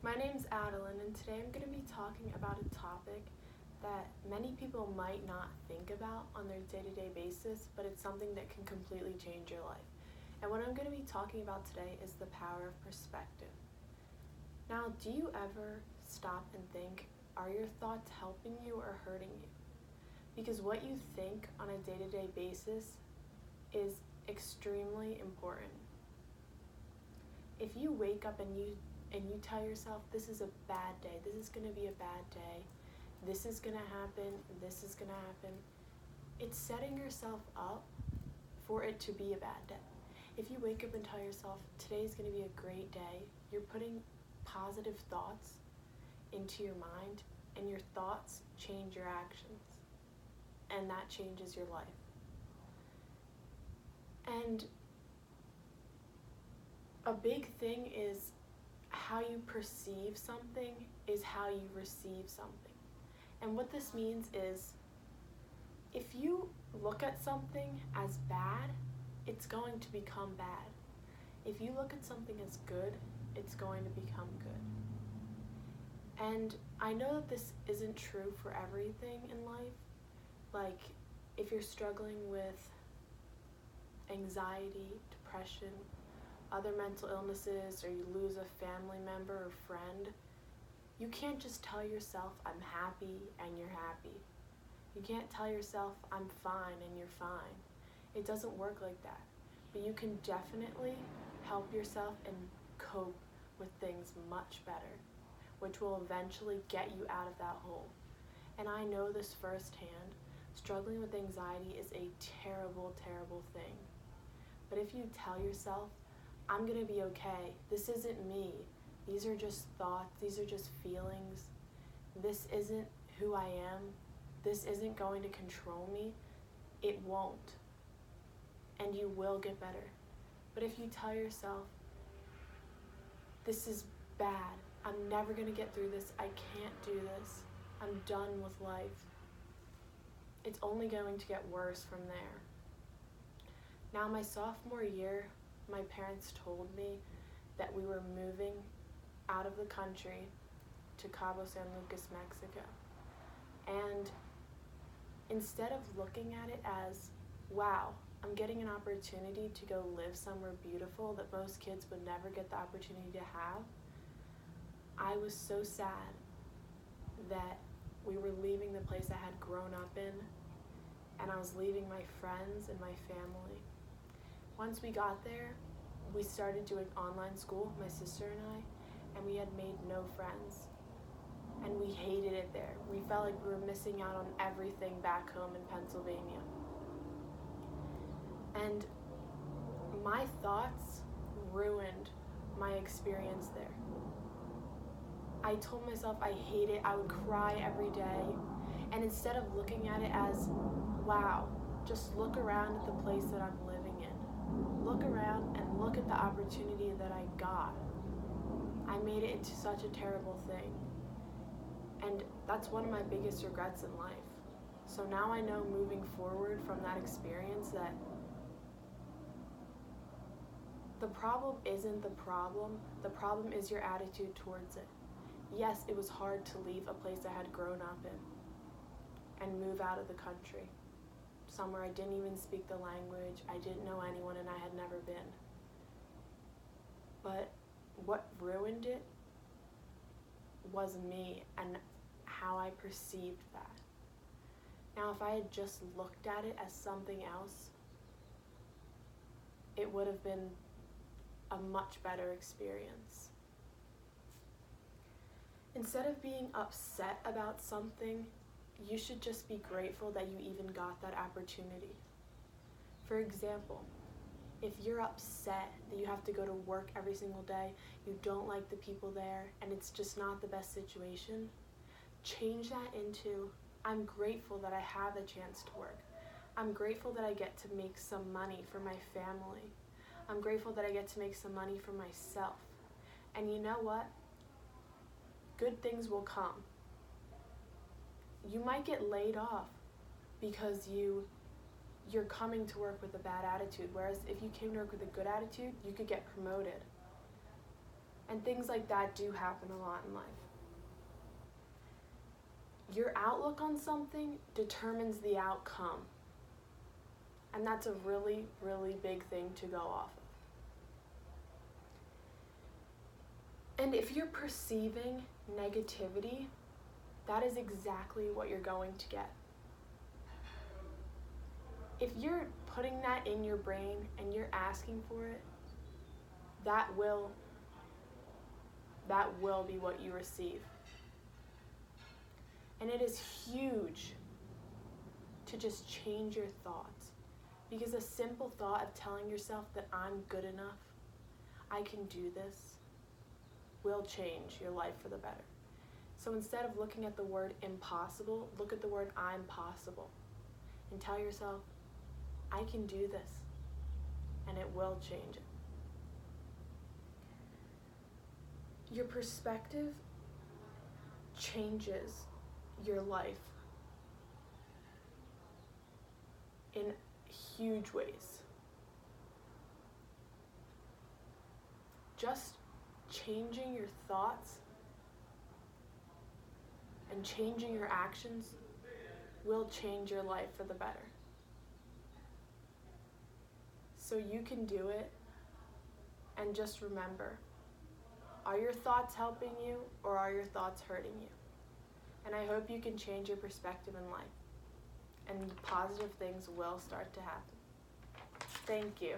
My name's Adeline, and today I'm going to be talking about a topic that many people might not think about on their day-to-day basis, but it's something that can completely change your life. And what I'm going to be talking about today is the power of perspective. Now, do you ever stop and think, are your thoughts helping you or hurting you? Because what you think on a day-to-day basis is extremely important. If you wake up and you tell yourself, this is a bad day, this is going to be a bad day, this is going to happen, this is going to happen, it's setting yourself up for it to be a bad day. If you wake up and tell yourself, today's going to be a great day, you're putting positive thoughts into your mind, and your thoughts change your actions, and that changes your life. And a big thing is how you perceive something is how you receive something. And what this means is, if you look at something as bad, it's going to become bad. If you look at something as good, it's going to become good. And I know that this isn't true for everything in life. Like, if you're struggling with anxiety, depression, other mental illnesses, or you lose a family member or friend, you can't just tell yourself, I'm happy, and you're happy. You can't tell yourself, I'm fine, and you're fine. It doesn't work like that. But you can definitely help yourself and cope with things much better, which will eventually get you out of that hole. And I know this firsthand. Struggling with anxiety is a terrible, terrible thing. But if you tell yourself, I'm going to be okay, this isn't me, these are just thoughts, these are just feelings, this isn't who I am, this isn't going to control me, it won't. And you will get better. But if you tell yourself, this is bad, I'm never going to get through this, I can't do this, I'm done with life, it's only going to get worse from there. Now, my sophomore year, my parents told me that we were moving out of the country to Cabo San Lucas, Mexico. And instead of looking at it as, wow, I'm getting an opportunity to go live somewhere beautiful that most kids would never get the opportunity to have, I was so sad that we were leaving the place I had grown up in, and I was leaving my friends and my family. Once we got there, we started doing online school, my sister and we had made no friends. And we hated it there. We felt like we were missing out on everything back home in Pennsylvania. And my thoughts ruined my experience there. I told myself I hate it, I would cry every day. And instead of looking at it as, wow, just look around at the place that I'm living in. Look around and look at the opportunity that I got. I made it into such a terrible thing. And that's one of my biggest regrets in life. So now I know moving forward from that experience that the problem isn't the problem is your attitude towards it. Yes, it was hard to leave a place I had grown up in and move out of the country, somewhere I didn't even speak the language, I didn't know anyone, and I had never been. But what ruined it was me and how I perceived that. Now, if I had just looked at it as something else, it would have been a much better experience. Instead of being upset about something, you should just be grateful that you even got that opportunity. For example, if you're upset that you have to go to work every single day, you don't like the people there, and it's just not the best situation, change that into, I'm grateful that I have a chance to work. I'm grateful that I get to make some money for my family. I'm grateful that I get to make some money for myself. And you know what? Good things will come. You might get laid off because you're coming to work with a bad attitude, whereas if you came to work with a good attitude, you could get promoted. And things like that do happen a lot in life. Your outlook on something determines the outcome. And that's a really, really big thing to go off of. And if you're perceiving negativity, that is exactly what you're going to get. If you're putting that in your brain and you're asking for it, that will be what you receive. And it is huge to just change your thoughts. Because a simple thought of telling yourself that I'm good enough, I can do this, will change your life for the better. So instead of looking at the word impossible, look at the word I'm possible. And tell yourself, I can do this. And it will change it. Your perspective changes your life in huge ways. Just changing your thoughts and changing your actions will change your life for the better. So you can do it, and just remember, are your thoughts helping you or are your thoughts hurting you? And I hope you can change your perspective in life, and positive things will start to happen. Thank you.